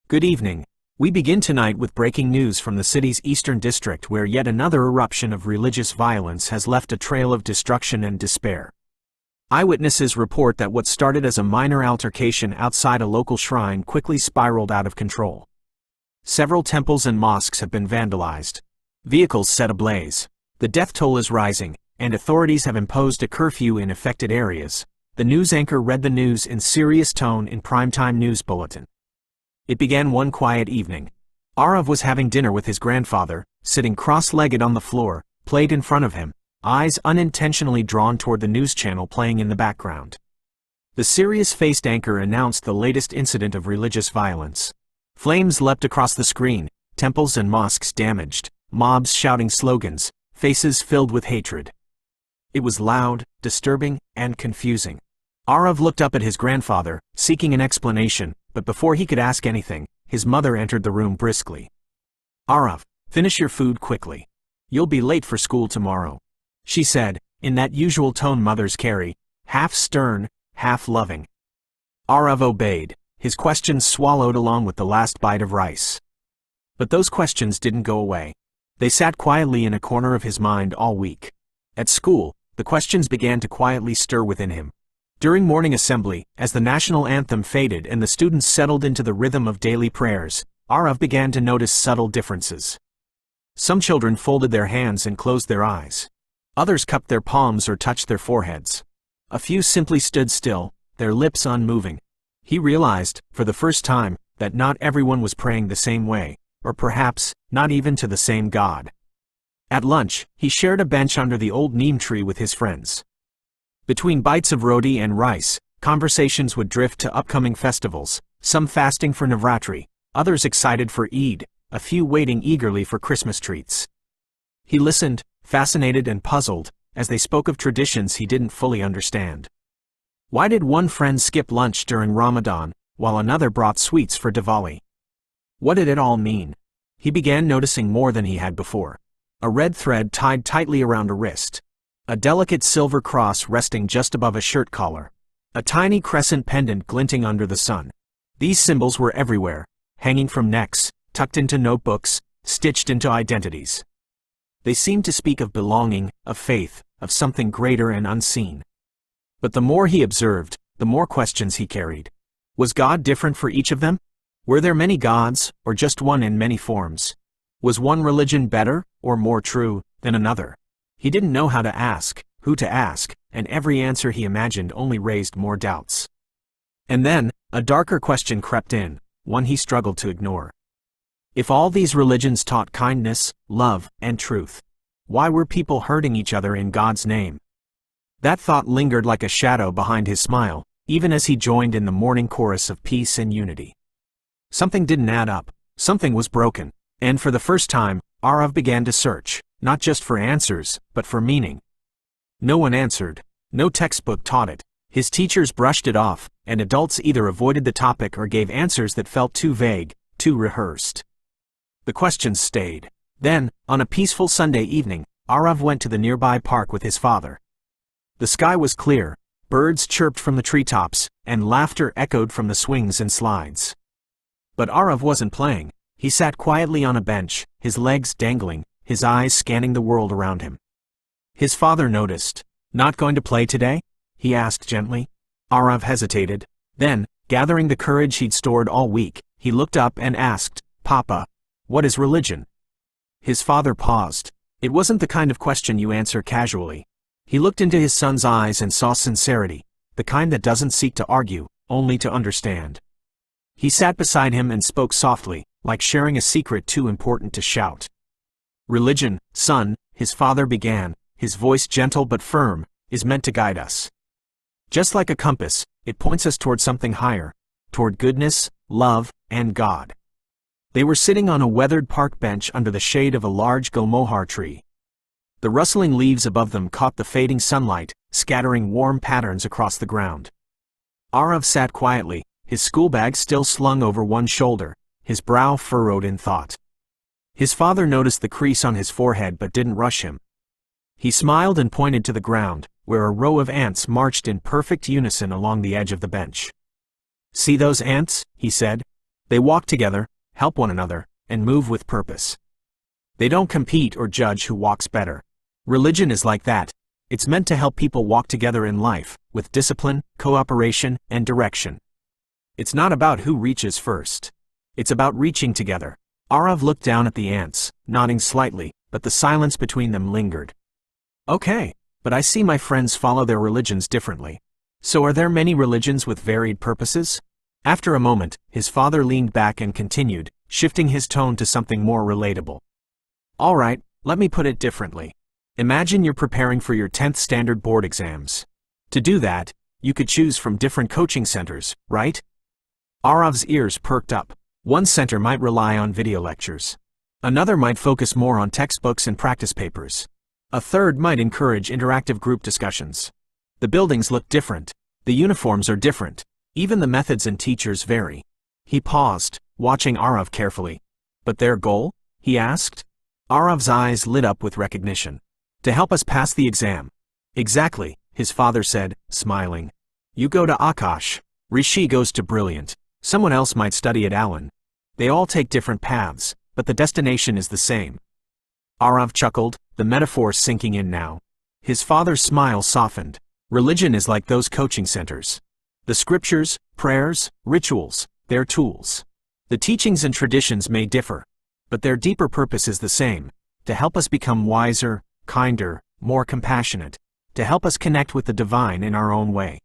Good evening. We begin tonight with breaking news from the city's eastern district where yet another eruption of religious violence has left a trail of destruction and despair. Eyewitnesses report that what started as a minor altercation outside a local shrine quickly spiraled out of control. Several temples and mosques have been vandalized. Vehicles set ablaze. The death toll is rising, and authorities have imposed a curfew in affected areas. The news anchor read the news in serious tone in primetime news bulletin. It began one quiet evening. Aarav was having dinner with his grandfather, sitting cross-legged on the floor, plate in front of him, eyes unintentionally drawn toward the news channel playing in the background. The serious-faced anchor announced the latest incident of religious violence. Flames leapt across the screen, temples and mosques damaged, mobs shouting slogans, faces filled with hatred. It was loud, disturbing, and confusing. Aarav looked up at his grandfather, seeking an explanation, but before he could ask anything, his mother entered the room briskly. "Aarav, finish your food quickly. You'll be late for school tomorrow," she said, in that usual tone mothers carry, half stern, half loving. Aarav obeyed, his questions swallowed along with the last bite of rice. But those questions didn't go away. They sat quietly in a corner of his mind all week. At school, the questions began to quietly stir within him. During morning assembly, as the national anthem faded and the students settled into the rhythm of daily prayers, Aarav began to notice subtle differences. Some children folded their hands and closed their eyes. Others cupped their palms or touched their foreheads. A few simply stood still, their lips unmoving. He realized, for the first time, that not everyone was praying the same way, or perhaps, not even to the same God. At lunch, he shared a bench under the old neem tree with his friends. Between bites of roti and rice, conversations would drift to upcoming festivals, some fasting for Navratri, others excited for Eid, a few waiting eagerly for Christmas treats. He listened, fascinated and puzzled, as they spoke of traditions he didn't fully understand. Why did one friend skip lunch during Ramadan, while another brought sweets for Diwali? What did it all mean? He began noticing more than he had before. A red thread tied tightly around a wrist. A delicate silver cross resting just above a shirt collar. A tiny crescent pendant glinting under the sun. These symbols were everywhere, hanging from necks, tucked into notebooks, stitched into identities. They seemed to speak of belonging, of faith, of something greater and unseen. But the more he observed, the more questions he carried. Was God different for each of them? Were there many gods, or just one in many forms? Was one religion better, or more true, than another? He didn't know how to ask, who to ask, and every answer he imagined only raised more doubts. And then, a darker question crept in, one he struggled to ignore. If all these religions taught kindness, love, and truth, why were people hurting each other in God's name? That thought lingered like a shadow behind his smile, even as he joined in the morning chorus of peace and unity. Something didn't add up, something was broken, and for the first time, Aarav began to search, not just for answers, but for meaning. No one answered. No textbook taught it. His teachers brushed it off, and adults either avoided the topic or gave answers that felt too vague, too rehearsed. The questions stayed. Then, on a peaceful Sunday evening, Aarav went to the nearby park with his father. The sky was clear, birds chirped from the treetops, and laughter echoed from the swings and slides. But Aarav wasn't playing. He sat quietly on a bench, his legs dangling, his eyes scanning the world around him. His father noticed. "Not going to play today?" he asked gently. Aarav hesitated. Then, gathering the courage he'd stored all week, he looked up and asked, "Papa, what is religion?" His father paused. It wasn't the kind of question you answer casually. He looked into his son's eyes and saw sincerity, the kind that doesn't seek to argue, only to understand. He sat beside him and spoke softly, like sharing a secret too important to shout. "Religion, son," his father began, his voice gentle but firm, "is meant to guide us. Just like a compass, it points us toward something higher, toward goodness, love, and God." They were sitting on a weathered park bench under the shade of a large gulmohar tree. The rustling leaves above them caught the fading sunlight, scattering warm patterns across the ground. Aarav sat quietly, his schoolbag still slung over one shoulder, his brow furrowed in thought. His father noticed the crease on his forehead but didn't rush him. He smiled and pointed to the ground, where a row of ants marched in perfect unison along the edge of the bench. "See those ants?" he said. They walk together, help one another, and move with purpose. They don't compete or judge who walks better. Religion is like that. It's meant to help people walk together in life, with discipline, cooperation, and direction. It's not about who reaches first. It's about reaching together. Aarav looked down at the ants, nodding slightly, but the silence between them lingered. Okay, but I see my friends follow their religions differently. So are there many religions with varied purposes? After a moment, his father leaned back and continued, shifting his tone to something more relatable. All right, let me put it differently. Imagine you're preparing for your 10th standard board exams. To do that, you could choose from different coaching centers, right? Aarav's ears perked up. One center might rely on video lectures. Another might focus more on textbooks and practice papers. A third might encourage interactive group discussions. The buildings look different. The uniforms are different. Even the methods and teachers vary. He paused, watching Aarav carefully. But their goal? He asked. Aarav's eyes lit up with recognition. To help us pass the exam. Exactly, his father said, smiling. You go to Akash. Rishi goes to Brilliant. Someone else might study at Allen. They all take different paths, but the destination is the same. Aarav chuckled, the metaphor sinking in now. His father's smile softened. Religion is like those coaching centers. The scriptures, prayers, rituals, they're tools. The teachings and traditions may differ, but their deeper purpose is the same, to help us become wiser, kinder, more compassionate, to help us connect with the divine in our own way.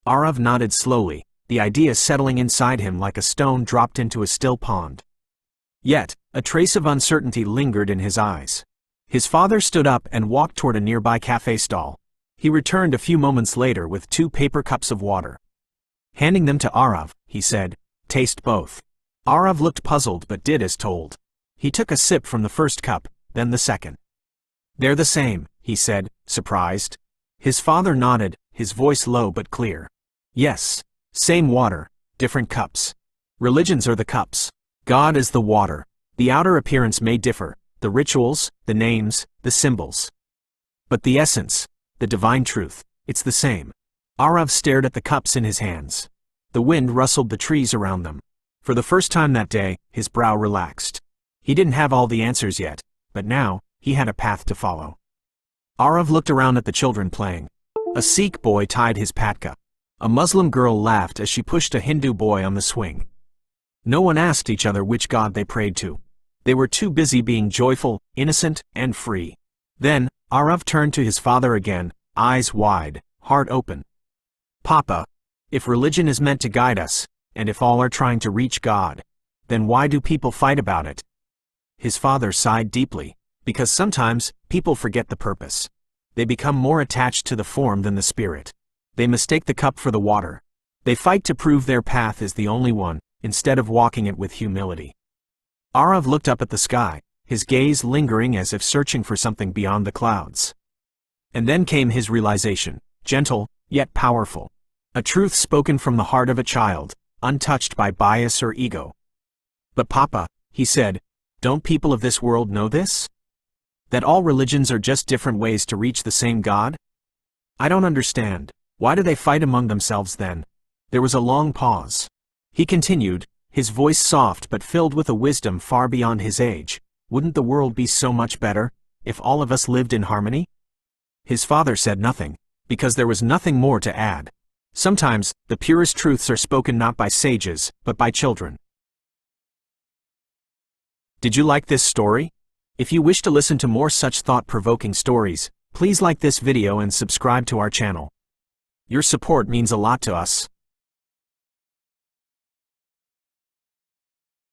Aarav nodded slowly, the idea settling inside him like a stone dropped into a still pond. Yet, a trace of uncertainty lingered in his eyes. His father stood up and walked toward a nearby cafe stall. He returned a few moments later with 2 paper cups of water. Handing them to Aarav, he said, "Taste both." Aarav looked puzzled but did as told. He took a sip from the first cup, then the second. "They're the same," he said, surprised. His father nodded, his voice low but clear. "Yes, same water, different cups. Religions are the cups. God is the water. The outer appearance may differ, the rituals, the names, the symbols. But the essence, the divine truth, it's the same." Aarav stared at the cups in his hands. The wind rustled the trees around them. For the first time that day, his brow relaxed. He didn't have all the answers yet, but now, he had a path to follow. Aarav looked around at the children playing. A Sikh boy tied his patka. A Muslim girl laughed as she pushed a Hindu boy on the swing. No one asked each other which god they prayed to. They were too busy being joyful, innocent, and free. Then, Aarav turned to his father again, eyes wide, heart open. "Papa, if religion is meant to guide us, and if all are trying to reach God, then why do people fight about it?" His father sighed deeply, because sometimes, people forget the purpose. They become more attached to the form than the spirit. They mistake the cup for the water. They fight to prove their path is the only one, instead of walking it with humility. Aarav looked up at the sky, his gaze lingering as if searching for something beyond the clouds. And then came his realization, gentle, yet powerful. A truth spoken from the heart of a child, untouched by bias or ego. "But Papa," he said, "don't people of this world know this? That all religions are just different ways to reach the same God? I don't understand. Why do they fight among themselves then?" There was a long pause. He continued, his voice soft but filled with a wisdom far beyond his age. "Wouldn't the world be so much better, if all of us lived in harmony?" His father said nothing, because there was nothing more to add. Sometimes, the purest truths are spoken not by sages, but by children. Did you like this story? If you wish to listen to more such thought-provoking stories, please like this video and subscribe to our channel. Your support means a lot to us.